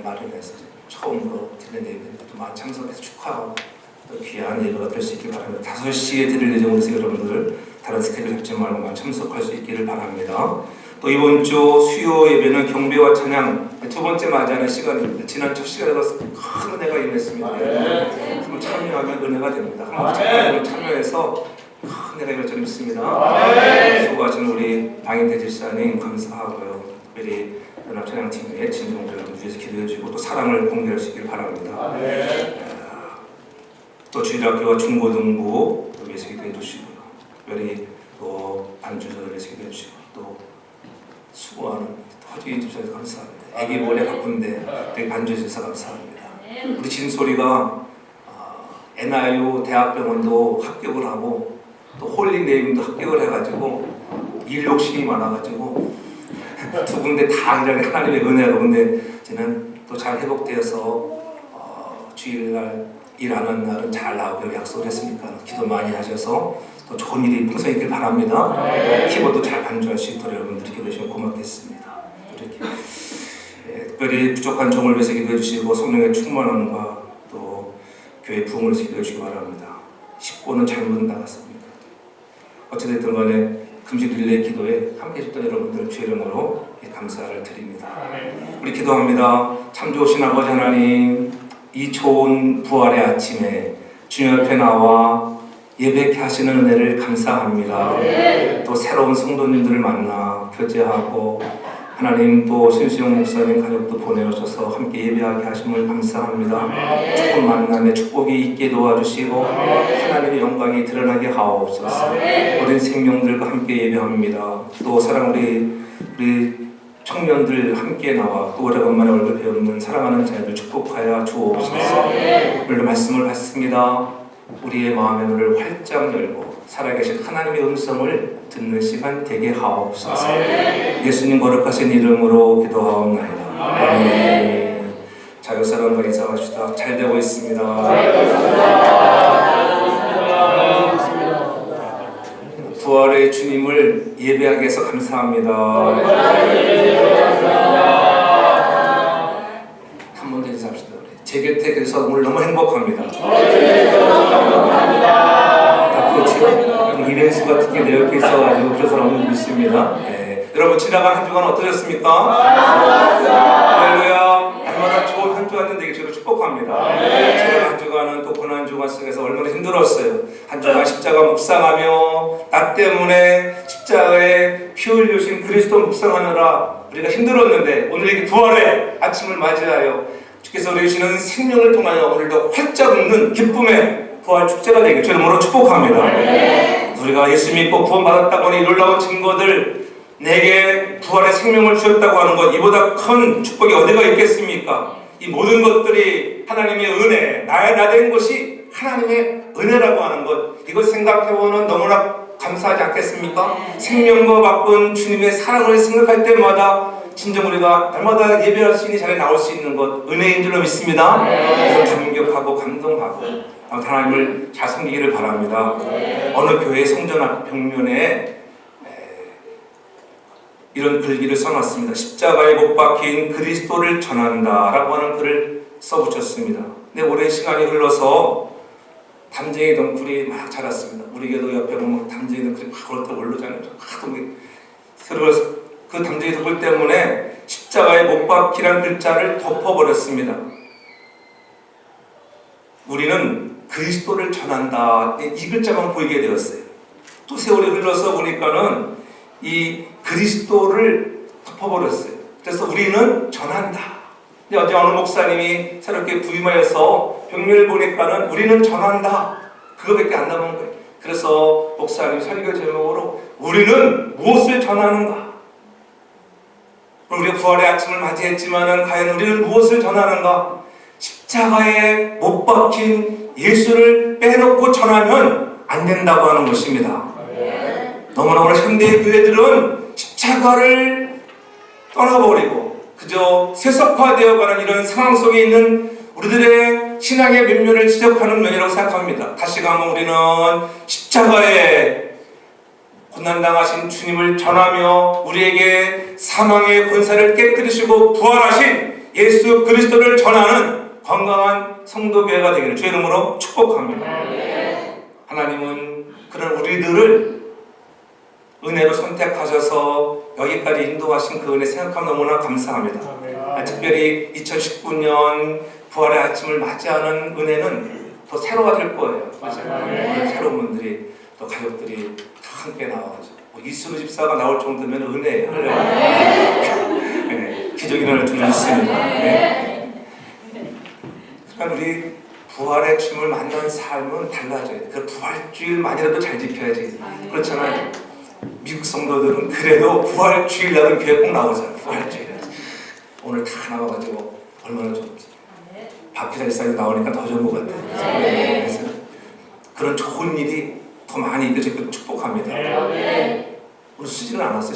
마련해서 처음으로 드리는 예배를 또 많이 참석해서 축하하고 또 귀한 예배가 될 수 있길 바랍니다. 5시에 드릴 예정으로 해서 여러분들 다른 스케줄 잡지 말고 많이 참석할 수 있기를 바랍니다. 또 이번 주 수요 예배는 경배와 찬양 두 번째 맞이하는 시간입니다. 지난 첫 시간에 큰 은혜가 임했습니다. 한번 참여하면 은혜가 됩니다. 한번 참여해서 큰 은혜가 임할 줄 믿습니다. 수고하신 우리 방인태 집사님 감사하고요. 특별히 연합찬양팀의 진정들을 위해서 기도해주고 또 사랑을 공개할 수 있기를 바랍니다. 또 주일학교와 중고등부 위해서 기도해주시고요. 특별히 또 반주자들 위해서 기도해주시고 또 수고하는 허주인 집사님 감사합니다. 애기 머리 바쁜데 되게 반주해주셔서 감사합니다. 우리 진솔이가 NIU 대학병원도 합격을 하고 또 홀리네임도 합격을 해가지고 일 욕심이 많아가지고 두 군데 다 하나님의 은혜로 근데 저는 또 잘 회복되어서 주일날 일하는 날은 잘 나오기로 약속을 했으니까 기도 많이 하셔서 또 좋은 일이 풍성했길 바랍니다. 키보드 잘 반주할 수 있도록 여러분들이 기도해 주시면 고맙겠습니다. 이렇게 특별히 부족한 종을 위해서 기도해 주시고 성령의 충만함과 또 교회 부흥을 위해서 기도해 주시기 바랍니다. 10고는 잘못 나갔습니다. 어찌됐든 간에 금식 릴레이 기도에 함께 해주셨던 여러분들 주의 이름으로 감사를 드립니다. 우리 기도합니다. 참 좋으신 아버지 하나님, 이 좋은 부활의 아침에 주님 앞에 나와 예배케 하시는 은혜를 감사합니다. 또 새로운 성도님들을 만나 교제하고 하나님 또 신수영 목사님 가족도 보내오셔서 함께 예배하게 하심을 감사합니다. 좋은 만남에 축복이 있게 도와주시고 하나님의 영광이 드러나게 하옵소서. 어린 생명들과 함께 예배합니다. 또 사랑 우리 청년들 함께 나와 또 오래간만에 얼굴 배우는 사랑하는 자녀들 축복하여 주옵소서. 오늘도 말씀을 받습니다. 우리의 마음의 문을 활짝 열고 살아계신 하나님의 음성을 듣는 시간 되게 하옵소서. 예수님 거룩하신 이름으로 기도하옵나이다. 아멘. 자, 옆사람과 인사합시다. 잘 되고 있습니다. 부활의 주님을 예배하게 해서 감사합니다. 한 번 더 인사합시다. 제 곁에 계셔서 오늘 너무 행복합니다. 지금 이벤트 같은 게 내 옆에 있어가지고 그래서 너무 믿습니다. 여러분 지나간 한 주간 어떠셨습니까? 할렐루야. 얼마나 좋은 한 주간 되게 저도 축복합니다. 지나간 한 주간은 또 고난 주간 속에서 얼마나 힘들었어요. 한 주간 십자가 묵상하며 나 때문에 십자가에 피 흘리신 그리스도 묵상하느라 우리가 힘들었는데 오늘 이렇게 부활의 아침을 맞이하여 주께서 우리 주시는 생명을 통하여 오늘도 활짝 웃는 기쁨의 부활 축제가 되길 주 이름으로 축복합니다. 우리가 예수 믿고 구원받았다고 하는 이 놀라운 증거들 내게 부활의 생명을 주셨다고 하는 것 이보다 큰 축복이 어디가 있겠습니까? 이 모든 것들이 하나님의 은혜, 나의 나 된 것이 하나님의 은혜라고 하는 것 이것 생각해보면 너무나 감사하지 않겠습니까? 생명과 바꾼 주님의 사랑을 생각할 때마다 진정 우리가 날마다 예배할 수 있는 자리에 나올 수 있는 것 은혜인 줄로 믿습니다. 그래서 감격하고 감동하고 하나님을 잘 섬기기를 바랍니다. 어느 교회 성전 앞 벽면에 이런 글귀를 써놨습니다. 십자가에 못 박힌 그리스도를 전한다 라고 하는 글을 써붙였습니다. 근데 오랜 시간이 흘러서 담쟁이 덩굴이 막 자랐습니다. 우리 교도 옆에 보면 담쟁이 덩굴이 막 걸었다 올라오잖아요. 그래서 그 담쟁이 덩굴 때문에 십자가에 못 박히란 글자를 덮어버렸습니다. 우리는 그리스도를 전한다 이 글자만 보이게 되었어요. 또 세월이 흘러서 보니까는 이 그리스도를 덮어버렸어요. 그래서 우리는 전한다. 근데 어제 어느 목사님이 새롭게 부임하여서 병면을 보니까는 우리는 전한다. 그거밖에 안 남은 거예요. 그래서 목사님 설교 제목으로 우리는 무엇을 전하는가? 우리가 부활의 아침을 맞이했지만은 과연 우리는 무엇을 전하는가? 십자가에 못 박힌 예수를 빼놓고 전하면 안 된다고 하는 것입니다. 너무나 오늘 현대의 교회들은 십자가를 떠나버리고 그저 세속화되어가는 이런 상황 속에 있는 우리들의 신앙의 면면을 지적하는 면이라고 생각합니다. 다시 가면 우리는 십자가에 고난당하신 주님을 전하며 우리에게 사망의 권세를 깨뜨리시고 부활하신 예수 그리스도를 전하는 건강한 성도교회가 되기를 주의 이름으로 축복합니다. 하나님은 그런 우리들을 은혜로 선택하셔서 여기까지 인도하신 그 은혜 생각하면 너무나 감사합니다. 특별히 2019년 부활의 아침을 맞이하는 은혜는 더 새로워질 거예요. 새로운 분들이 또 가족들이 다 함께 나와가지고 이수로 집사가 나올 정도면 은혜예요. 네, 기적이 일어날 줄 믿습니다. 네. 그러니까 우리 부활의 춤을 만난 삶은 달라져야 돼. 그 부활주일만이라도 잘 지켜야지. 그렇잖아요. 미국 성도들은 그래도 부활주일날은 교회 꼭 나오잖아요. 부활주일. 오늘 다 나와가지고 얼마나 좋은지. 박기자 집사님 나오니까 더 좋은 것 같아요. 그래서 그런 좋은 일이 더 많이 이겨지고 축복합니다. 오늘 수지는 안 왔어요?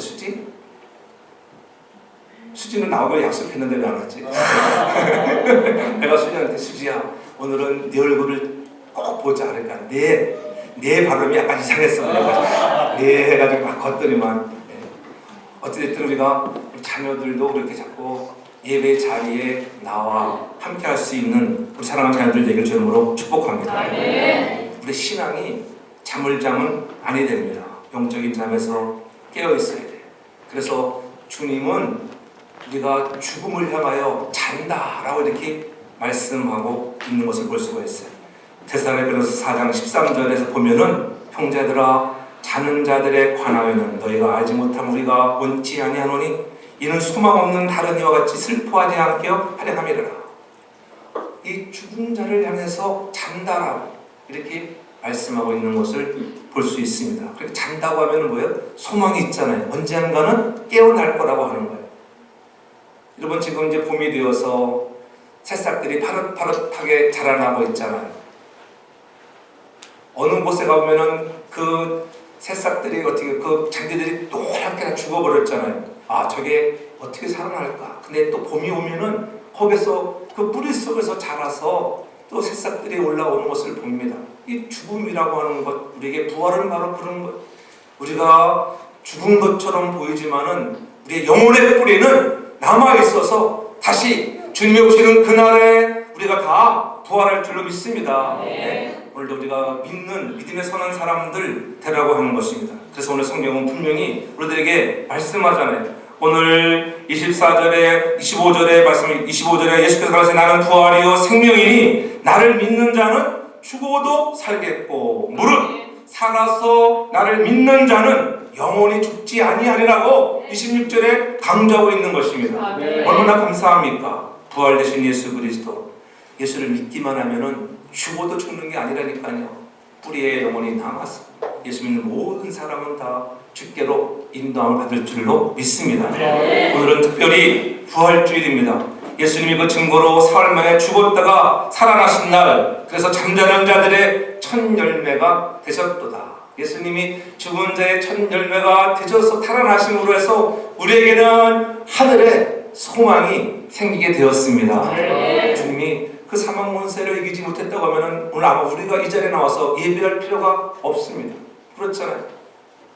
수지는 나오기로 약속했는데 왜 안 왔지? 내가 수지한테 수지야 오늘은 네 얼굴을 꼭 보지 않을까. 내 발음이 약간 이상했어. 네 해가지고 막 걷더니만 어찌됐든 우리가 우리 자녀들도 그렇게 자꾸 예배 자리에 나와 함께 할 수 있는 우리 사랑하는 자녀들 되길 주님으로 축복합니다. 우리 신앙이 잠을 자면 아니 됩니다. 영적인 잠에서 깨어 있어야 돼. 그래서 주님은 우리가 죽음을 향하여 잔다라고 이렇게 말씀하고 있는 것을 볼 수가 있어요. 데살로니가서 4장 13절에서 보면은 형제들아 자는 자들에 관하여는 너희가 알지 못함 우리가 원치 아니하노니 이는 소망 없는 다른 이와 같이 슬퍼하지 않게 하려 함이라. 이 죽은 자를 향해서 잔다라고 이렇게 말씀하고 있는 것을 볼 수 있습니다. 그렇게 잔다고 하면 뭐예요? 소망이 있잖아요. 언젠가는 깨어날 거라고 하는 거예요. 여러분 지금 이제 봄이 되어서 새싹들이 파릇파릇하게 자라나고 있잖아요. 어느 곳에 가보면은 그 새싹들이 어떻게 그 잔디들이 노랗게 다 죽어버렸잖아요. 아 저게 어떻게 살아날까? 근데 또 봄이 오면은 거기서 그 뿌리 속에서 자라서 또 새싹들이 올라오는 것을 봅니다. 이 죽음이라고 하는 것, 우리에게 부활은 바로 그런 것. 우리가 죽은 것처럼 보이지만은 우리의 영혼의 뿌리는 남아 있어서 다시 주님이 오시는 그날에 우리가 다 부활할 줄로 믿습니다. 네. 오늘도 우리가 믿음에 서는 사람들 되라고 하는 것입니다. 그래서 오늘 성경은 분명히 우리들에게 말씀하잖아요. 오늘 24절에 25절에 말씀 25절에 예수께서 가라사대 나는 부활이요 생명이니 나를 믿는 자는 죽어도 살겠고 무릇 살아서 나를 믿는 자는 영원히 죽지 아니하리라고 26절에 강조하고 있는 것입니다. 얼마나 감사합니까? 부활 되신 예수 그리스도. 예수를 믿기만 하면은 죽어도 죽는 게 아니라니까요. 뿌리에 영혼이 남아서 예수 믿는 모든 사람은 다 주께로 인도함을 받을 줄로 믿습니다. 오늘은 특별히 부활주일입니다. 예수님이 그 증거로 사흘 만에 죽었다가 살아나신 날, 그래서 잠자는 자들의 첫 열매가 되셨도다. 예수님이 죽은 자의 첫 열매가 되셔서 살아나심으로 해서 우리에게는 하늘에 소망이 생기게 되었습니다. 주님이 그 사망 권세를 이기지 못했다고 하면 오늘 아마 우리가 이 자리에 나와서 예배할 필요가 없습니다. 그렇잖아요.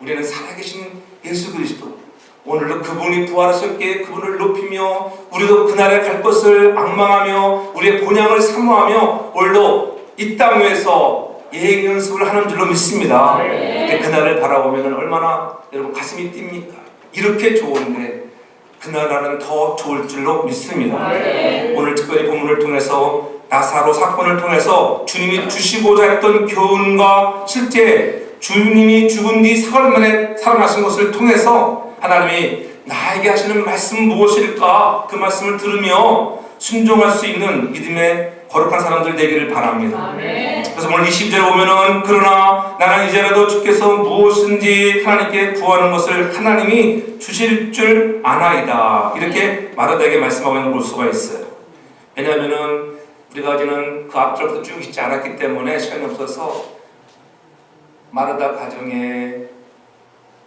우리는 살아계신 예수 그리스도, 오늘도 그분이 부활하셨기에 그분을 높이며 우리도 그날에 갈 것을 앙망하며 우리의 본향을 사모하며 오늘도 이 땅 위에서 예행 연습을 하는 줄로 믿습니다. 그날을 바라보면 얼마나 여러분 가슴이 뜁니까? 이렇게 좋은데 그 나라는 더 좋을 줄로 믿습니다. 오늘 특별히 본문을 통해서 나사로 사건을 통해서 주님이 주시고자 했던 교훈과 실제 주님이 죽은 뒤 사흘 만에 살아나신 것을 통해서 하나님이 나에게 하시는 말씀 무엇일까? 그 말씀을 들으며 순종할 수 있는 믿음의 거룩한 사람들 되기를 바랍니다. 그래서 오늘 20절에 보면은 그러나 나는 이제라도 주께서 무엇인지 하나님께 구하는 것을 하나님이 주실 줄 아나이다. 이렇게 마르다에게 말씀하고 있는 걸 볼 수가 있어요. 왜냐하면은 우리가 아직은 그 앞절부터 쭉 있지 않았기 때문에 시간이 없어서 마르다 가정에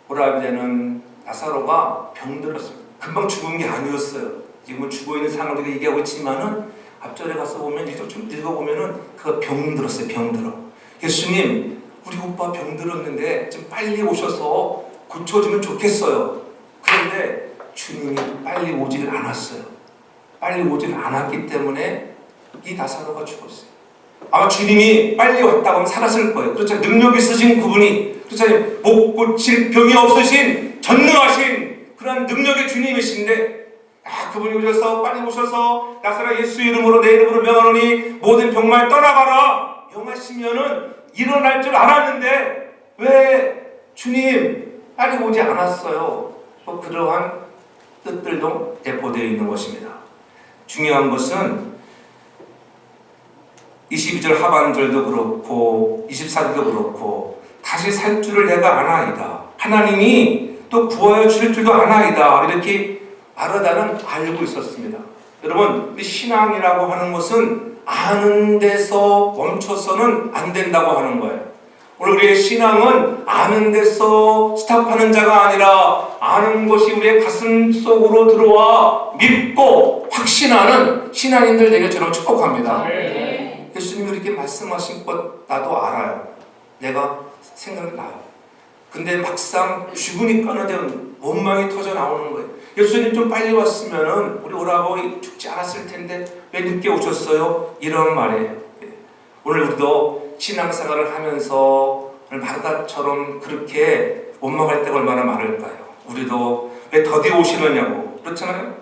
오라비되는 나사로가 병들었습니다. 금방 죽은 게 아니었어요. 지금은 죽어있는 상황을 우리가 얘기하고 있지만은 앞절에 가서 보면 좀 읽어보면은 그가 병들었어요. 병들어. 예수님, 우리 오빠 병들었는데 좀 빨리 오셔서 고쳐주면 좋겠어요. 그런데 주님이 빨리 오지를 않았어요. 빨리 오진 않았기 때문에 이 나사로가 죽었어요. 아마 주님이 빨리 왔다고 하면 살았을 거예요. 그렇죠. 능력 있으신 그분이, 그렇죠. 못 고칠 병이 없으신 전능하신 그런 능력의 주님이신데, 그분이 오셔서 빨리 오셔서 나사로 예수 이름으로 내 이름으로 명하노니 모든 병만 떠나가라 명하시면은 일어날 줄 알았는데 왜 주님 빨리 오지 않았어요? 또 그러한 뜻들도 내포되어 있는 것입니다. 중요한 것은 22절 하반절도 그렇고 24절도 그렇고 다시 살 줄을 내가 아나이다. 하나님이 또 구하여 주실 줄도 아나이다. 이렇게 마르다는 알고 있었습니다. 여러분, 우리 신앙이라고 하는 것은 아는 데서 멈춰서는 안 된다고 하는 거예요. 오늘 우리의 신앙은 아는 데서 스탑하는 자가 아니라 아는 것이 우리의 가슴 속으로 들어와 믿고 확신하는 신앙인들 되게 저는 축복합니다. 네. 예수님이 이렇게 말씀하신 것 나도 알아요. 내가 생각이 나요. 근데 막상 죽으니까는 원망이 터져 나오는 거예요. 예수님 좀 빨리 왔으면은 우리 오라버니 죽지 않았을 텐데 왜 늦게 오셨어요? 이런 말이에요. 오늘 우리도 신앙생활을 하면서 마르다처럼 그렇게 원망할 때가 얼마나 많을까요? 우리도 왜 더디 오시느냐고 그렇잖아요.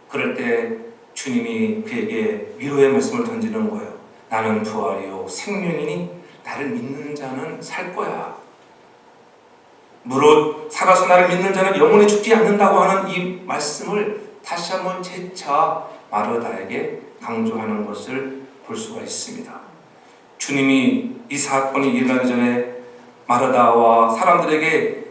그럴 때 주님이 그에게 위로의 말씀을 던지는 거예요. 나는 부활이요 생명이니 나를 믿는 자는 살 거야. 무릇 살아서 나를 믿는 자는 영원히 죽지 않는다고 하는 이 말씀을 다시 한번 재차 마르다에게 강조하는 것을 볼 수가 있습니다. 주님이 이 사건이 일어나기 전에 마르다와 사람들에게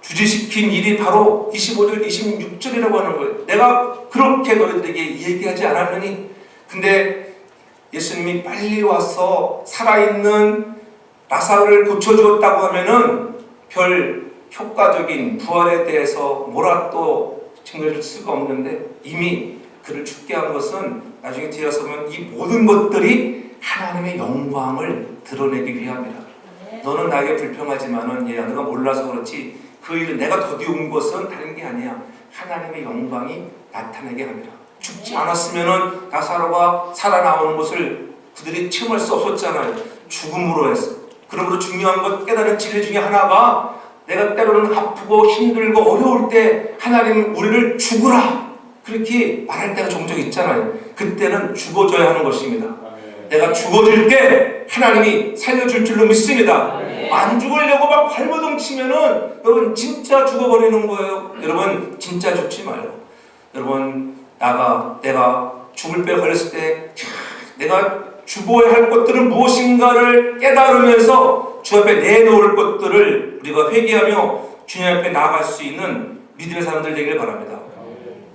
주지시킨 일이 바로 25절, 26절이라고 하는 거예요. 내가 그렇게 너희들에게 얘기하지 않았느니? 근데 예수님이 빨리 와서 살아있는 라사로를 고쳐주었다고 하면은 별 효과적인 부활에 대해서 뭐라 또 증거해줄 수가 없는데 이미 그를 죽게 한 것은 나중에 뒤에 가서 보면 이 모든 것들이 하나님의 영광을 드러내기 위함이라. 너는 나에게 불평하지만은 얘야 너가 몰라서 그렇지 그 일은 내가 더디 온 것은 다른 게 아니야. 하나님의 영광이 나타나게 합니다. 죽지 않았으면은 나사로가 살아나오는 것을 그들이 체험할 수 없었잖아요. 죽음으로 해서. 그러므로 중요한 것 깨달은 진리 중에 하나가 내가 때로는 아프고 힘들고 어려울 때 하나님은 우리를 죽으라 그렇게 말할 때가 종종 있잖아요. 그때는 죽어줘야 하는 것입니다. 내가 죽어질 때 하나님이 살려줄 줄로 믿습니다. 안 죽으려고 막 발버둥 치면은 여러분 진짜 죽어버리는 거예요. 여러분 진짜 죽지 마요. 여러분 내가 죽을 때 걸렸을 때 내가 죽어야 할 것들은 무엇인가를 깨달으면서 주 앞에 내놓을 것들을 우리가 회개하며 주님 앞에 나아갈 수 있는 믿음의 사람들 되기를 바랍니다.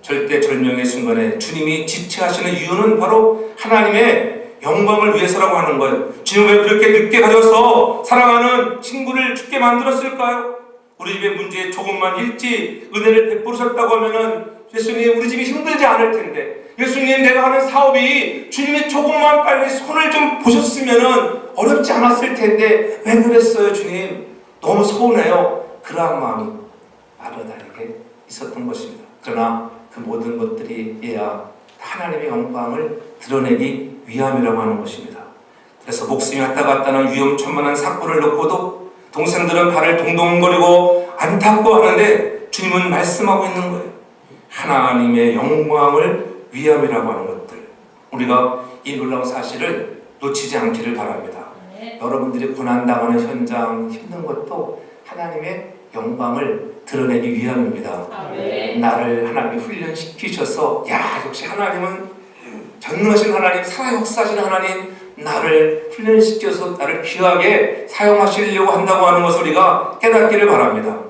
절대절명의 순간에 주님이 지체하시는 이유는 바로 하나님의 영광을 위해서라고 하는 거예요. 주님 왜 그렇게 늦게 가셔서 사랑하는 친구를 죽게 만들었을까요? 우리 집의 문제에 조금만 일찍 은혜를 베푸셨다고 하면은 예수님 우리 집이 힘들지 않을 텐데 예수님 내가 하는 사업이 주님이 조금만 빨리 손을 좀 보셨으면은 어렵지 않았을 텐데 왜 그랬어요 주님? 너무 서운해요. 그러한 마음이 마르다에게 있었던 것입니다. 그러나 그 모든 것들이 얘야 하나님의 영광을 드러내기 위함이라고 하는 것입니다. 그래서 목숨이 왔다 갔다 하는 위험천만한 사건을 놓고도 동생들은 발을 동동거리고 안타까워하는데 주님은 말씀하고 있는 거예요. 하나님의 영광을 위함이라고 하는 것들 우리가 이 놀라운 사실을 놓치지 않기를 바랍니다. 여러분들이 고난당하는 현장 힘든 것도 하나님의 영광을 드러내기 위함입니다. 나를 하나님이 훈련시키셔서 야 역시 하나님은 전능하신 하나님 살아 역사하신 하나님 나를 훈련시켜서 나를 귀하게 사용하시려고 한다고 하는 것을 우리가 깨닫기를 바랍니다.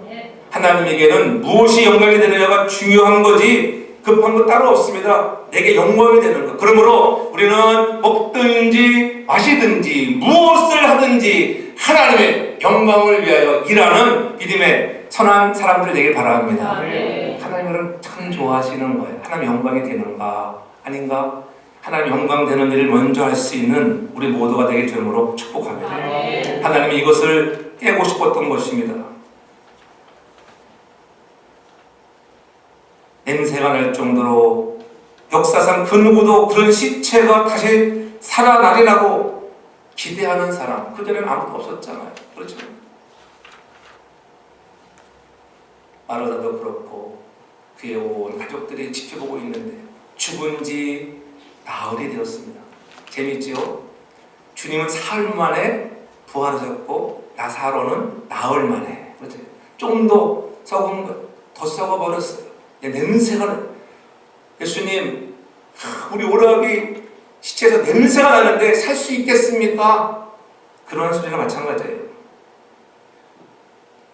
하나님에게는 무엇이 영광이 되느냐가 중요한 거지 급한 거 따로 없습니다. 내게 영광이 되는 것. 그러므로 우리는 먹든지 마시든지 무엇을 하든지 하나님의 영광을 위하여 일하는 믿음의 선한 사람들이 되길 바랍니다. 하나님을 참 좋아하시는 거예요. 하나님 영광이 되는가 아닌가? 하나님 영광 되는 일을 먼저 할 수 있는 우리 모두가 되게 되므로 축복합니다. 하나님이 이것을 깨고 싶었던 것입니다. 냄새가 날 정도로 역사상 그 누구도 그런 시체가 다시 살아나리라고 기대하는 사람, 그전에는 아무도 없었잖아요. 그렇죠? 마르다도 그렇고 그의 온 가족들이 지켜보고 있는데 죽은 지 나흘이 되었습니다. 재밌지요? 주님은 사흘 만에 부활하셨고 나사로는 나흘 만에, 그렇죠? 좀 더 썩은 것, 더 썩어버렸어요. 냄새가, 예수님, 우리 오라비 시체에서 냄새가 나는데 살 수 있겠습니까? 그런 소리가 마찬가지예요.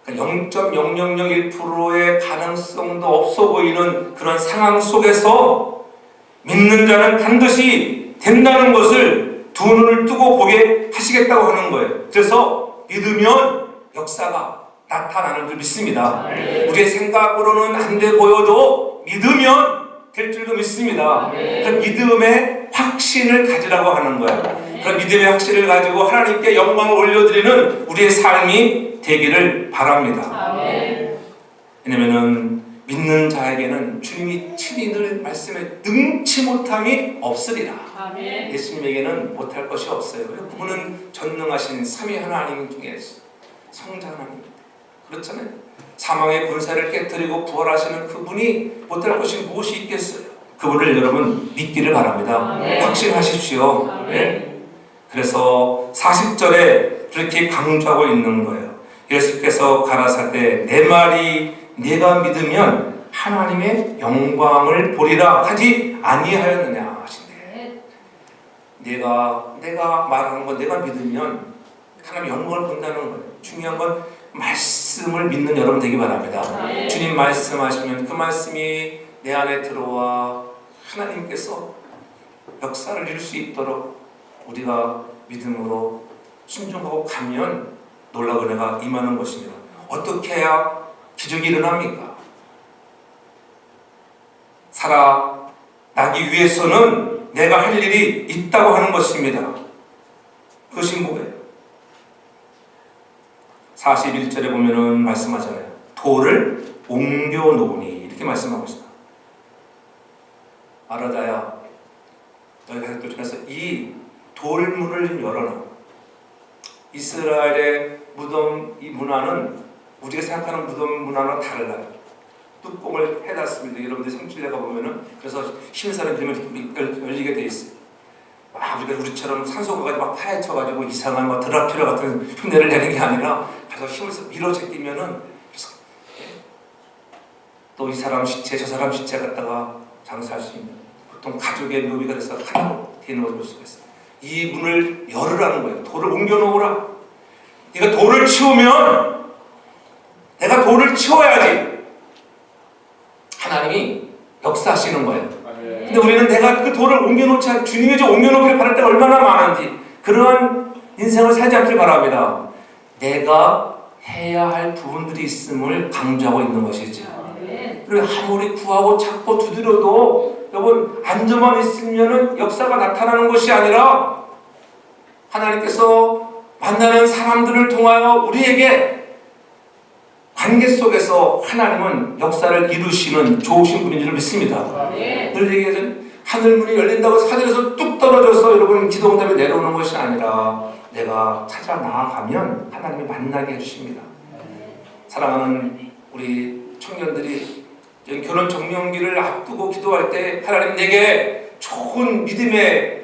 0.0001%의 가능성도 없어 보이는 그런 상황 속에서 믿는 자는 반드시 된다는 것을 두 눈을 뜨고 보게 하시겠다고 하는 거예요. 그래서 믿으면 역사가 나타나는 줄 믿습니다. 우리의 생각으로는 안 돼 보여도 믿으면 될 줄도 믿습니다. 그 믿음의 확신을 가지라고 하는 거예요. 그 믿음의 확신을 가지고 하나님께 영광을 올려드리는 우리의 삶이 되기를 바랍니다. 왜냐하면 믿는 자에게는 주님이 친히 늘 말씀에 능치 못함이 없으리라. 예수님에게는 못할 것이 없어요. 그분은 전능하신 삼위 하나님 중에 성자 하나님입니다. 그렇잖아요. 사망의 권세를 깨뜨리고 부활하시는 그분이 못할 것이 무엇이 있겠어요? 그분을 여러분 믿기를 바랍니다. 확신하십시오. 네? 그래서 40절에 그렇게 강조하고 있는 거예요. 예수께서 가라사대 내 말이 네가 믿으면 하나님의 영광을 보리라 하지 아니하였느냐 하신대. 내가 말하는 거 내가 믿으면 하나님의 영광을 본다는 거예요. 중요한 건 말씀을 믿는 여러분 되기 바랍니다. 주님 말씀하시면 그 말씀이 내 안에 들어와 하나님께서 역사를 이룰 수 있도록 우리가 믿음으로 순종하고 가면 놀라운 은혜가 임하는 것입니다. 어떻게 해야 기적이 일어납니까? 살아나기 위해서는 내가 할 일이 있다고 하는 것입니다. 그것이 뭐예요? 41절에 보면은 말씀하잖아요. 돌을 옮겨 놓으니 이렇게 말씀하고 있습니다. 마르다야, 너희 가족들 중에서 이 돌문을 열어놔. 이스라엘의 무덤 이 문화는 우리가 생각하는 무덤 문화는 달라요. 뚜껑을 해놨습니다. 여러분들 성질내 가보면은 그래서 힘을 사는 되면 열리게 돼 있어요. 우리가 우리처럼 산소 가가지고 막 파헤쳐가지고 이상한 막 드라큘라 같은 흉내를 내는 게 아니라 가서 힘을 밀어 제끼면은 또 이 사람 시체 저 사람 시체 갖다가 장사할 수 있는 보통 가족의 묘비가 돼서 하나로 되는 것을 볼 수가 있어요. 이 문을 열으라는 거예요. 돌을 옮겨 놓으라. 네가 돌을 치우면 내가 돌을 치워야지 하나님이 역사하시는 거예요. 근데 우리는 내가 그 돌을 옮겨놓지 않고 주님이 좀 옮겨놓기를 바랄 때가 얼마나 많은지 그러한 인생을 살지 않길 바랍니다. 내가 해야 할 부분들이 있음을 강조하고 있는 것이죠. 그리고 아무리 구하고 찾고 두드려도 여러분 안전만 있으면 역사가 나타나는 것이 아니라 하나님께서 만나는 사람들을 통하여 우리에게 관계 속에서 하나님은 역사를 이루시는 좋으신 분인 줄 믿습니다. 늘 얘기하죠. 하늘문이 열린다고 하늘에서 뚝 떨어져서 여러분 기도응답에 내려오는 것이 아니라 내가 찾아 나아가면 하나님이 만나게 해주십니다. 사랑하는 우리 청년들이 결혼 정년기를 앞두고 기도할 때 하나님 내게 좋은 믿음의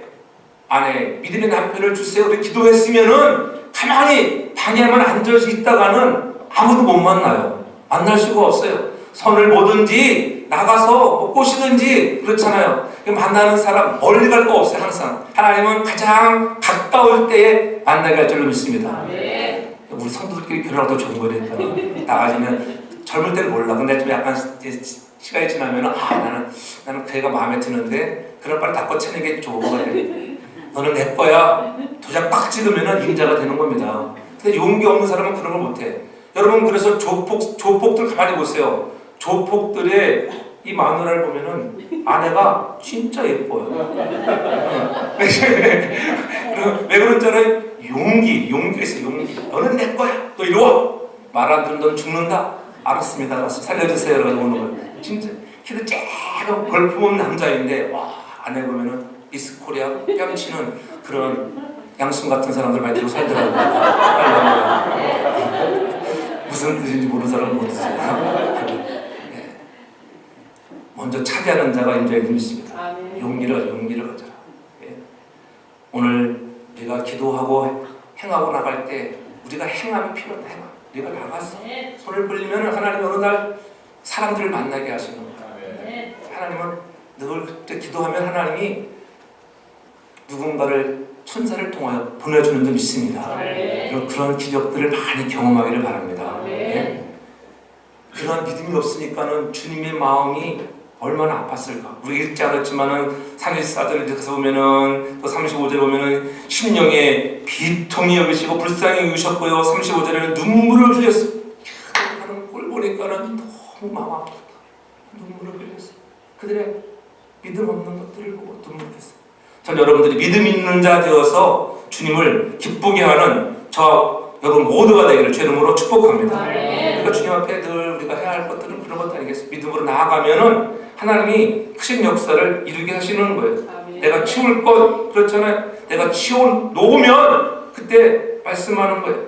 아내, 믿음의 남편을 주세요. 우리 기도했으면은 가만히 방에만 앉아서 있다가는 아무도 못 만나요. 만날 수가 없어요. 선을 보든지 나가서 뭐 꼬시든지 그렇잖아요. 만나는 사람 멀리 갈 거 없어요. 항상 하나님은 가장 가까울 때에 만나게 할 줄로 믿습니다. 우리 성도들끼리 결혼하고 좋은 거니까 나가지면 젊을 때는 몰라. 근데 좀 약간 시간이 지나면 나는 그 애가 마음에 드는데 그럴 바를 닦고 채는 게 좋은 거예요. 너는 내 거야. 도장 빡 찍으면 임자가 되는 겁니다. 근데 용기 없는 사람은 그런 걸 못해. 여러분 그래서 조폭들 가만히 보세요. 조폭들의 이 마누라를 보면은 아내가 진짜 예뻐요. 왜 그런 줄 알아요? 용기가 있어. 용기. 너는 내 거야. 너 이리 와. 말 안 들으면 넌 죽는다. 알았습니다. 살려주세요. 라고 오는 거예요. 진짜 키도 째고 걸품없는 남자인데 와 안에 보면은 미스 코리아 뺨치는 그런 양순 같은 사람들 많이 들고 살더라고요. 무슨 뜻인지 모르는 사람은 못 듣죠. 네. 먼저 차지하는 자가 인자의 분이십니다. 용기를 가져, 용기를 가져라. 예. 오늘 우리가 기도하고 행하고 나갈 때 우리가 행함이 필요하다. 행함. 우리가 나가서 손을 벌리면 하나님 어느 날 사람들을 만나게 하시는 거예요. 하나님은 늘 그때 기도하면 하나님이 누군가를 천사를 통하여 보내주는 줄 믿습니다. 그런 기적들을 많이 경험하기를 바랍니다. 예? 그런 믿음이 없으니까는 주님의 마음이 얼마나 아팠을까. 우리 읽지 않았지만은 34절에 가서 보면은 또 35절에 보면은 심령에 비통히 여기시고 불쌍히 여기셨고요. 35절에는 눈물을 흘렸어. 하는 꼴 보니까는 너무 마음 아팠다. 눈물을 흘렸어. 그들의 믿음 없는 것들을 보고 눈물했어. 전 여러분들이 믿음 있는 자 되어서 주님을 기쁘게 하는 저 여러분 모두가 되기를 주 이름으로 축복합니다. 그러니까 주님 앞에 늘 우리가 해야 할 것들은 그런 것 아니겠습니까? 믿음으로 나아가면은 하나님이 크신 역사를 이루게 하시는 거예요. 내가 치울 것 그렇잖아요. 내가 치워 놓으면 그때 말씀하는 거예요.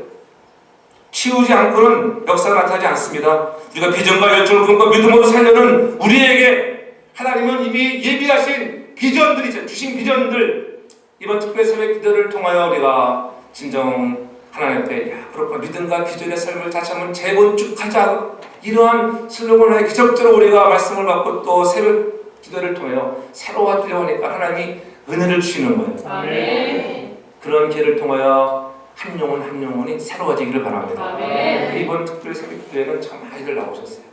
치우지 않고는 역사가 나타나지 않습니다. 우리가 비전과 열정을 품고 믿음으로 살려는 우리에게 하나님은 이미 예비하신 비전들이죠. 주신 비전들. 이번 특별 새벽 기도를 통하여 우리가 진정 하나님 앞에 그렇구나 믿음과 비전의 삶을 다시 한번 재건축하자. 이러한 슬로건에 기적적으로 우리가 말씀을 받고 또 새벽 기도를 통하여 새로워지려 하니까 하나님이 은혜를 주시는 거예요. 아멘. 그런 기회를 통하여 한 영혼 한 영혼이 새로워지기를 바랍니다. 이번 특별 새벽 기도에는 참 많이들 나오셨어요.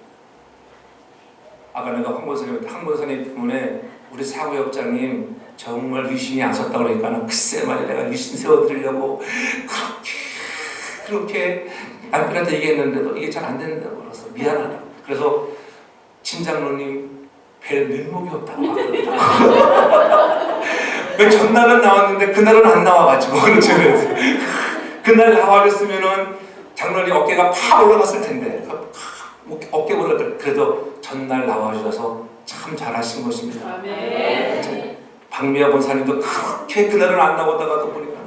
아까 내가 황보선생님 때문에 우리 사무역장님 정말 위신이 안 섰다고 그러니까 글쎄 말이야 내가 위신 세워드리려고 그렇게 남편한테 얘기했는데도 이게 잘 안 된다고 그래서 미안하다고. 그래서 진장로님 뵐 면목이 없다고 하더라고요. 왜 전날은 나왔는데 그날은 안 나와가지고 그렇죠. 그날 나와줬으면은 장로님 어깨가 팍 올라갔을 텐데 어깨보다 그래도 전날 나와주셔서 참 잘하신 것입니다. 아멘. 박미아 본사님도 그렇게 그날은 안 나오다가도 보니까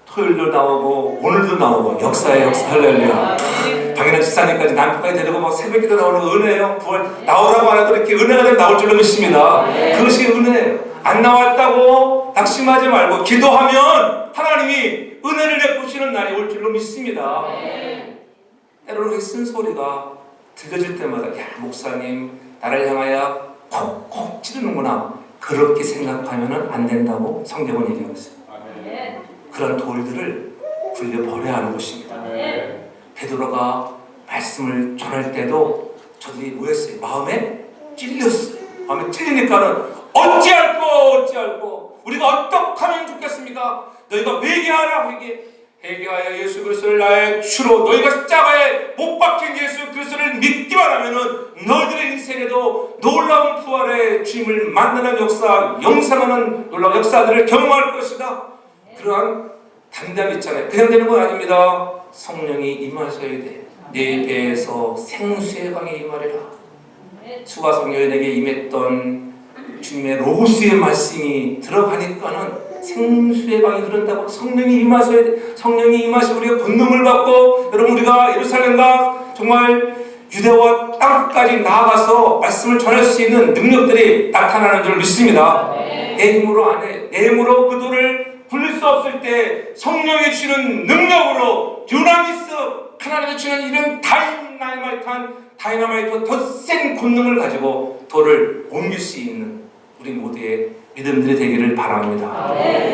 토요일도 나오고 오늘도 나오고 역사의 역사 할렐루야. 당연한 집사님까지 남편까지 데리고 막 새벽기도 나오는 은혜예요. 부활 나오라고 안 해도 이렇게 은혜가 되면 나올 줄로 믿습니다. 그것이 은혜예요. 안 나왔다고 낙심하지 말고 기도하면 하나님이 은혜를 베푸시는 날이 올 줄로 믿습니다. 때로는 그 쓴소리가 들려질 때마다 야 목사님 나를 향하여 콕콕 찌르는구나 그렇게 생각하면 안 된다고 성경은 얘기하고 있어요. 그런 돌들을 굴려버려야 하는 것입니다. 베드로가 말씀을 전할 때도 저들이 뭐였어요? 마음에 찔렸어요. 마음에 찔리니까는 어찌할꼬 우리가 어떻게 하면 좋겠습니까? 너희가 회개하라 회개하여 예수 그리스도를 나의 주로 너희가 십자가에 못 박힌 예수 그리스도를 믿기만 하면은 너희들의 인생에도 놀라운 부활의 주님을 만나는 역사 영상하는 놀라운 역사들을 경험할 것이다. 그러한 담대함이 있잖아요. 그냥 되는 건 아닙니다. 성령이 임하셔야 돼. 내 배에서 생수의 강이 임하리라. 수가성령이 내게 임했던 주님의 로고스의 말씀이 들어가니까는 생수의 강이 흐른다고 성령이 임하셔야 돼. 성령이 임하시고 우리가 권능을 받고 여러분 우리가 예루살렘과 정말 유대와 땅끝까지 나아가서 말씀을 전할 수 있는 능력들이 나타나는 줄 믿습니다. 내 힘으로 안 해. 내 힘으로 그 돌을 굴릴 수 없을 때 성령이 주시는 능력으로 듀나미스 하나님이 주시는 이런 다이나마이트 더 센 권능을 가지고 돌을 옮길 수 있는 우리 모두의 믿음들이 되기를 바랍니다.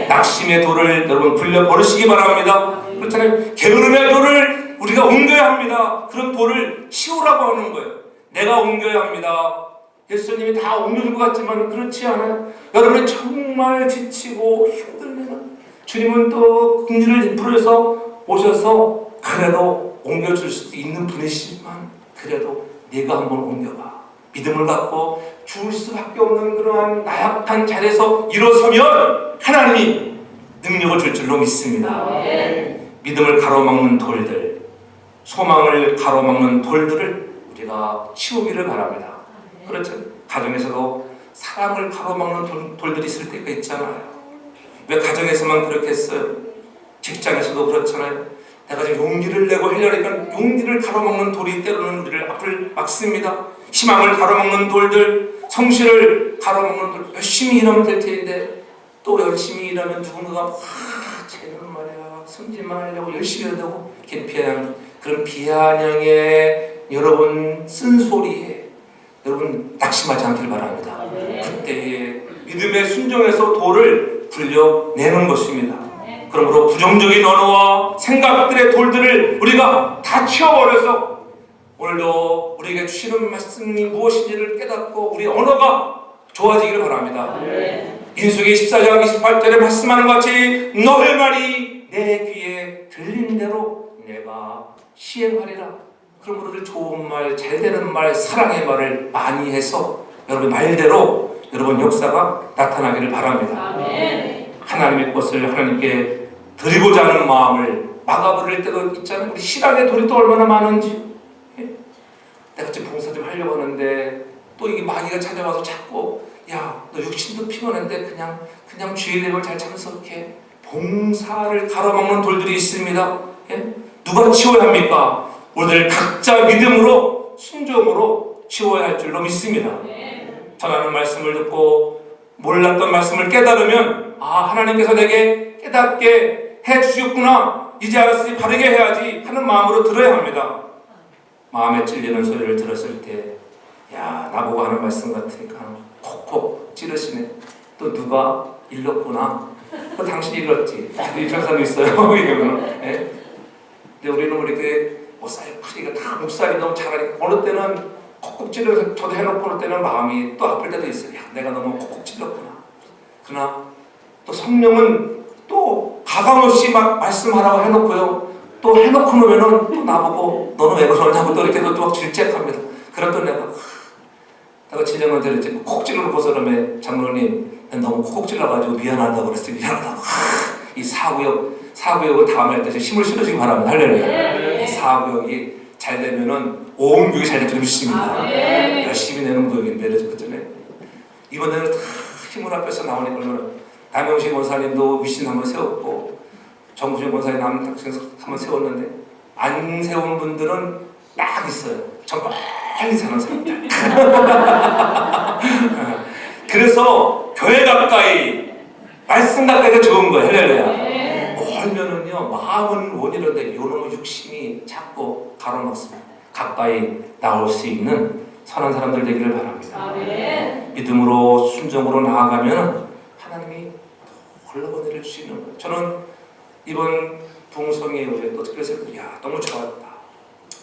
낙심의 돌을 여러분 굴려 버리시기 바랍니다. 그렇잖아요. 게으름의 돌을 우리가 옮겨야 합니다. 그런 돌을 치우라고 하는 거예요. 내가 옮겨야 합니다. 예수님이 다 옮겨줄 것 같지만 그렇지 않아요. 여러분이 정말 지치고 힘들면 주님은 또 긍휼을 베풀어서 오셔서 그래도 옮겨줄 수도 있는 분이시지만 그래도 네가 한번 옮겨봐. 믿음을 갖고 죽을 수밖에 없는 그러한 나약한 자리에서 일어서면 하나님이 능력을 줄 줄로 믿습니다. 믿음을 가로막는 돌들, 소망을 가로막는 돌들을 우리가 치우기를 바랍니다. 그렇죠? 가정에서도 사랑을 가로막는 돌들이 있을 때가 있잖아요. 왜 가정에서만 그렇게 했어요? 직장에서도 그렇잖아요. 내가 지금 용기를 내고 하려니까 용기를 가로막는 돌이 때로는 우리를 앞을 막습니다. 희망을 가로막는 돌들, 성실을 가로막는 돌, 열심히 일하면 될 텐데 또 열심히 일하면 누군가가 쟤는 말이야 승진만 하려고 열심히 한다고 그런 비아냥의 여러분 쓴소리에 여러분 낙심하지 않길 바랍니다. 그때에 믿음의 순종에서 돌을 굴려내는 것입니다. 그러므로 부정적인 언어와 생각들의 돌들을 우리가 다 치워버려서 오늘도 우리에게 주시는 말씀이 무엇인지를 깨닫고 우리 언어가 좋아지기를 바랍니다. 민수기 14장 28절에 말씀하는 것 같이 너의 말이 내 귀에 들린 대로 내가 시행하리라. 그러므로 우리 좋은 말, 잘 되는 말, 사랑의 말을 많이 해서 여러분 말대로 여러분 역사가 나타나기를 바랍니다. 하나님의 것을 하나님께 드리고자 하는 마음을 막아버릴 때도 있잖아요. 우리 신앙의 돌이 또 얼마나 많은지. 내가 지금 봉사 좀 하려고 하는데 또 이게 마귀가 찾아와서 자꾸 야, 너 육신도 피곤한데 그냥 주일 예배를 잘 참석해. 봉사를 가로막는 돌들이 있습니다. 누가 치워야 합니까? 우리들 각자 믿음으로 순종으로 치워야 할 줄로 믿습니다. 전하는 말씀을 듣고 몰랐던 말씀을 깨달으면 하나님께서 내게 깨닫게 해주셨구나. 이제 알았으니 바르게 해야지 하는 마음으로 들어야 합니다. 마음에 찔리는 소리를 들었을 때 야, 나보고 하는 말씀 같으니까 콕콕 찌르시네. 또 누가 일렀구나. 또 당신이 일렀지. 이런 사람도 있어요. 이거는. 근데 우리는 이렇게 목사님 크기가 다 목사님 너무 잘하니까 어느 때는 콕콕 찔러서 저도 해놓고 어느 때는 마음이 또 아플 때도 있어요. 야, 내가 너무 콕콕 찔렀구나. 그러나 또 성령은 또 가감없이 막 말씀하라고 해놓고요. 또 해놓고 놓으면은 또 나보고 너는 왜 그러냐고 또 이렇게 또 질책합니다. 그랬더니 내가 7년을 데렸지. 콕 찔러놓고서 그러면 장로님 너무 콕 찔러가지고 미안하다고 그랬어요. 미안하다고. 이 사구역을 다음에 할 때 힘을 실어주기 바랍니다. 할렐루야. 이 사구역이 잘 되면은 온 교육이 잘 되기 믿습니다. 열심히 내는 구역인데 그랬잖아요. 이번에는 다 힘을 앞에서 나오니까 얼마나 남영식 권사님도 미신 한번 세웠고 정구준 권사님 한번 세웠는데 안 세운 분들은 딱 있어요. 전 빨리 사는 사람들. 그래서 교회 가까이 말씀 가까이가 좋은 거예요. 할렐루야. 멀면은요 마음은 원이런데 요놈의 육심이 자꾸 가로막습니다. 가까이 나올 수 있는 선한 사람들 되기를 바랍니다. 믿음으로 순종으로 나아가면 하나님이 홀로 내릴 수 있는 거예요. 저는 이번 동성애 후에 또 그래서 야 너무 좋았다.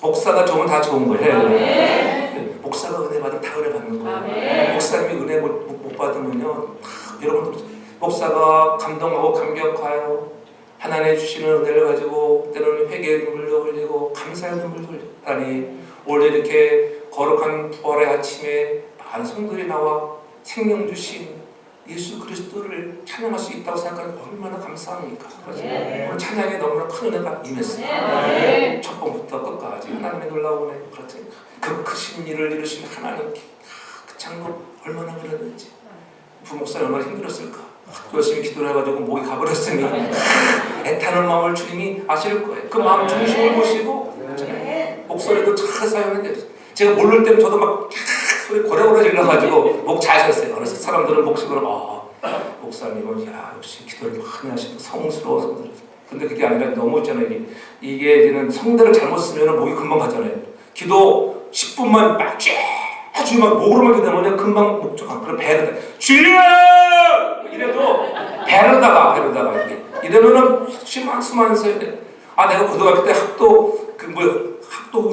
목사가 좋으면 다 좋은 거예요. 목사가 은혜 받으면 다 은혜 받는 거예요. 목사님이 은혜 못 받으면요 여러분들 목사가 감동하고 감격하여 하나님 주시는 은혜를 가지고 때로는 회개의 눈물도 흘리고 감사의 눈물도 흘리고 아니 원래 이렇게 거룩한 부활의 아침에 많은 성도들이 나와 생명 주신 예수 그리스도를 찬양할 수 있다고 생각하면 얼마나 감사합니까? 오늘 찬양에 너무나 큰 은혜가 임했어요. 첫 번부터 끝까지 하나님의 놀라운 은혜. 그렇지? 그 크신 일을 이루신 하나님 그 장로 얼마나 그랬는지 부목사님 얼마나 힘들었을까? 열심히 기도를 해가지고 목이 가버렸으니 애타는 마음을 주님이 아실 거예요. 그 마음 중심을 보시고 목소리도 잘 사용해야 돼요. 제가 모를 때는 저도 막 소리 고래고래 질러가지고 목 잘 쉬었어요. 그래서 사람들은 목소리로 목사님은 야 역시 기도를 많이 하시고 성스러워서 근데 그게 아니라 너무 있잖아요. 이게 이제는 성대를 잘못 쓰면 목이 금방 가잖아요. 기도 10분만 막 쭉 막 목으로만 기도하면 금방 목조가 그럼 배를 주여 이래도 배로다가 이러면은 수많은 세요. 내가 고등학교 때 학도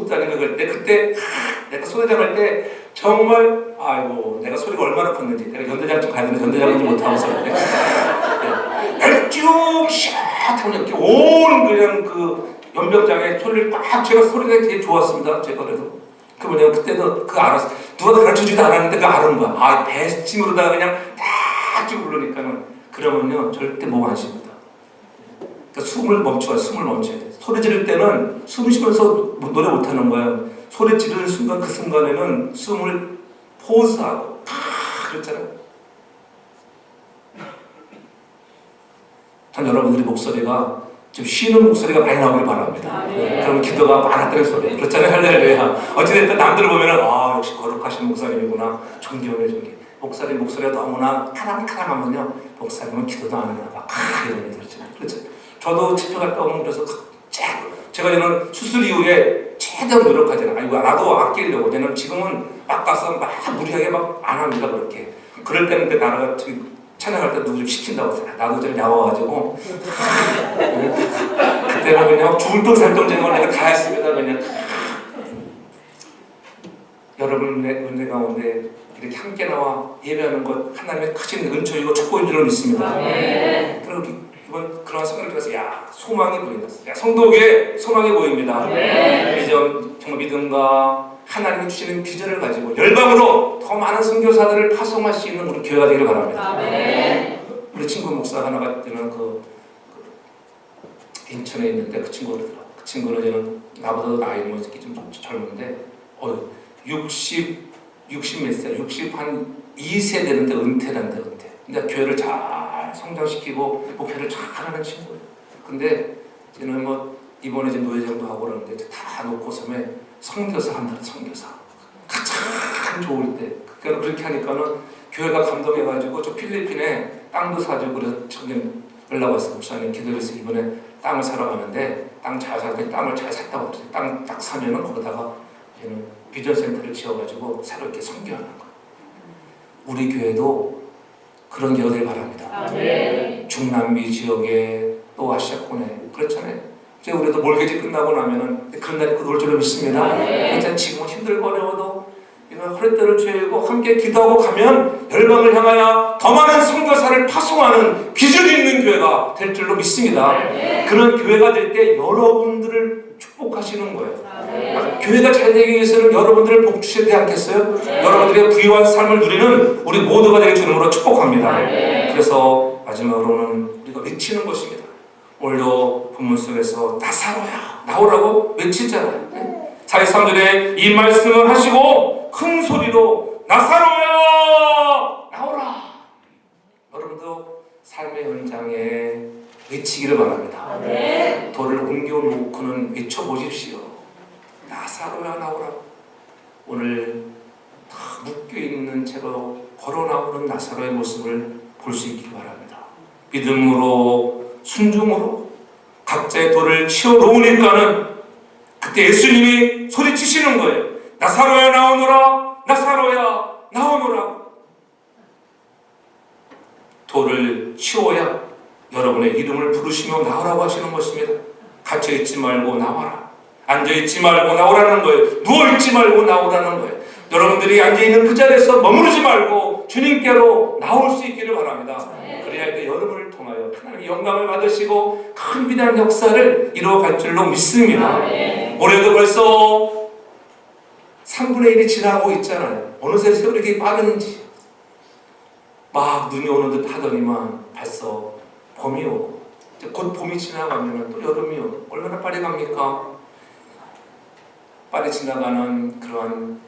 다니는 걸 때 그때 내가 소대장 할 때 정말 내가 소리가 얼마나 컸는지 내가 연대장 좀 가야 되는데 연대장은 못하고서 쭉 샷하면 이렇게 온 그냥 그 연병장에 소리를 꽉 제가 소리가 되게 좋았습니다. 제가 그래도 그 뭐냐면 그때도 그거 알았어. 누가 가르쳐주지도 않았는데 그거 아는 거야. 배심으로다가 그냥 딱 부르니까는 그러면요 절대 목 안 쉽니다. 그러니까 숨을 멈춰야 돼. 소리 지를 때는 숨 쉬면서 노래 못하는 거예요. 소리 지르는 순간 그 순간에는 숨을 포즈하고 그랬잖아요. 전 여러분들이 목소리가 좀 쉬는 목소리가 많이 나오길 바랍니다. 그럼 기도가 많았다는 소리. 그렇잖아요. 할렐루야. 어찌됐든 남들 보면은 역시 거룩하신 목사님이구나. 존경해 존경. 목소리가 너무나 카랑카랑하면요, 목사님은 기도도 안 하나 봐. 이런 얘기 들었잖아요. 그렇죠. 저도 집회 갔다 오면 그래서 제가 저는 수술 이후에 최대한 노력하잖아요. 아이고 나도 아끼려고. 저는 지금은 막 가서 막 무리하게 막 안 합니다. 그렇게. 그럴 때는 나라가 찬양할 때 누구 좀 시킨다고 했어요. 나도 좀 야워가지고 그때는 그냥 죽을 돈 살돈쟁이를 내가 다 했습니다. 그냥 여러분의 은혜 가운데 이렇게 함께 나와 예배하는 것 하나님의 크신 은총이고 축복인 줄 믿습니다. 그리고 이번 그런 성경을 통해서 소망이 보인다. 성도에게 소망이 보입니다. 이제 정말 믿음과 하나님이 주시는 비전을 가지고 열방으로 더 많은 선교사들을 파송할 수 있는 우리 교회가 되기를 바랍니다. 우리 친구 목사 하나가 되는 인천에 있는데 그 친구는 저는 나보다도 나이 좀 젊은데 60 몇 살, 62세 되는데 은퇴란다, 은퇴. 근데 교회를 잘 성장시키고 목회를 잘 하는 친구예요. 근데 저는 이번에 이제 노예장도 하고 그러는데 다 놓고서면 선교사 한다는 선교사. 가장 좋을 때. 그렇게 하니까는 교회가 감동해가지고 저 필리핀에 땅도 사주고 그래서 저기 연락 왔어요. 목사님 기도해서 이번에 땅을 사러 가는데 땅 잘 사더니 땅을 잘 샀다고 그랬어요. 땅 딱 사면은 거기다가 얘는 비전 센터를 지어가지고 새롭게 선교하는 거예요. 우리 교회도 그런 교회가 되길 바랍니다. 중남미 지역에 또 아시아권에 그렇잖아요. 이제 우리도 몰개지 끝나고 나면은 그런 날이 올 줄로 믿습니다. 그렇잖아요. 지금은 힘들고 어려워도 이거 허리띠를 죄고 함께 기도하고 가면 열방을 향하여 더 많은 선교사를 파송하는 비전이 있는 교회가 될 줄로 믿습니다. 그런 교회가 될 때 여러분들을 축복하시는 거예요. 교회가 잘 되기 위해서는 여러분들을 복 주셔야 되지 않겠어요? 여러분들의 부유한 삶을 누리는 우리 모두가 되게 주님으로 축복합니다. 그래서 마지막으로는 우리가 외치는 것입니다. 오늘도 본문 속에서 나사로야 나오라고 외치잖아요. 43절에 이 말씀을 하시고 큰 소리로 나사로야 나오라. 여러분도 삶의 현장에 외치기를 바랍니다. 돌을 옮겨놓고는 외쳐보십시오. 나사로야 나오라고. 오늘 다 묶여있는 채로 걸어나오는 나사로의 모습을 볼 수 있기를 바랍니다. 믿음으로 순종으로 각자의 돌을 치워놓으니까는 그때 예수님이 소리치시는 거예요. 나사로야 나오너라. 나사로야 나오너라. 돌을 치워야 여러분의 이름을 부르시며 나오라고 하시는 것입니다. 갇혀있지 말고 나와라. 앉아있지 말고 나오라는 거예요. 누워있지 말고 나오라는 거예요. 여러분들이 앉아있는 그 자리에서 머무르지 말고 주님께로 나올 수 있기를 바랍니다. 그래야 그 여러분을 통하여 하나님의 영광을 받으시고 큰 위대한 역사를 이루어갈 줄로 믿습니다. 올해도 벌써 3분의 1이 지나고 있잖아요. 어느새 세월이 이렇게 빠른지 막 눈이 오는 듯 하더니만 벌써 봄이 오고 곧 봄이 지나가면 또 여름이 오고 얼마나 빨리 갑니까? 빨리 지나가는 그러한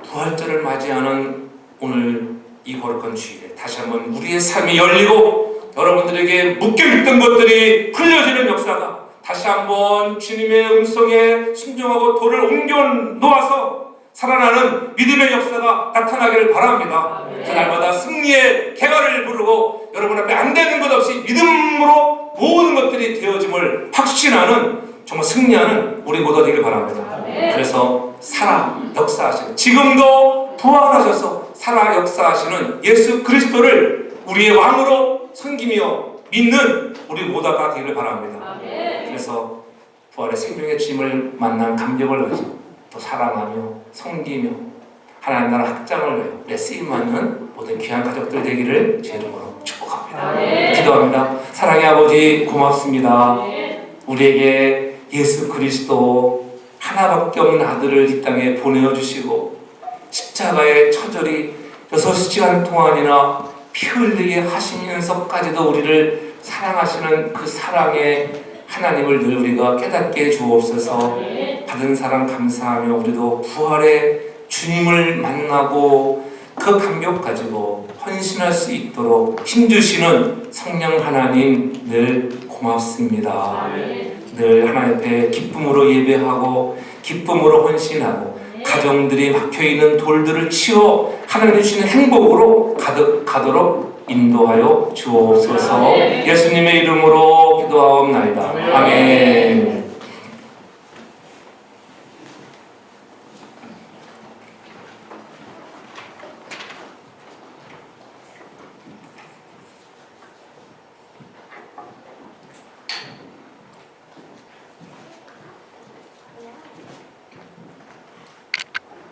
부활절을 맞이하는 오늘 이 거룩한 주일에 다시 한번 우리의 삶이 열리고 여러분들에게 묶여있던 것들이 풀려지는 역사가 다시 한번 주님의 음성에 순종하고 돌을 옮겨 놓아서 살아나는 믿음의 역사가 나타나기를 바랍니다. 그날마다 승리의 개가를 부르고 여러분 앞에 안 되는 것 없이 믿음으로 모든 것들이 되어짐을 확신하는 정말 승리하는 우리 모두가 되기를 바랍니다. 그래서 살아 역사하시는 지금도 부활하셔서 살아 역사하시는 예수 그리스도를 우리의 왕으로 섬기며 믿는 우리 모두가 되기를 바랍니다. 그래서 부활의 생명의 주님을 만난 감격을 가지고 또 사랑하며 섬기며 하나님 나라 확장을 위해 내 쓰임받는 모든 귀한 가족들 되기를 제 이름으로 축복합니다. 기도합니다. 사랑의 아버지 고맙습니다. 우리에게 예수 그리스도 하나밖에 없는 아들을 이 땅에 보내주시고 십자가의 처절히 6시간 동안이나 피 흘리게 하시면서까지도 우리를 사랑하시는 그 사랑의 하나님을 늘 우리가 깨닫게 주옵소서. 받은 사랑 감사하며 우리도 부활의 주님을 만나고 그 그 감격 가지고 헌신할 수 있도록 힘주시는 성령 하나님 늘 고맙습니다. 늘 하나님 앞에 기쁨으로 예배하고 기쁨으로 헌신하고 가정들이 막혀있는 돌들을 치워 하나님 주시는 행복으로 가도록 인도하여 주옵소서. 예수님의 이름으로 기도하옵나이다. 아멘.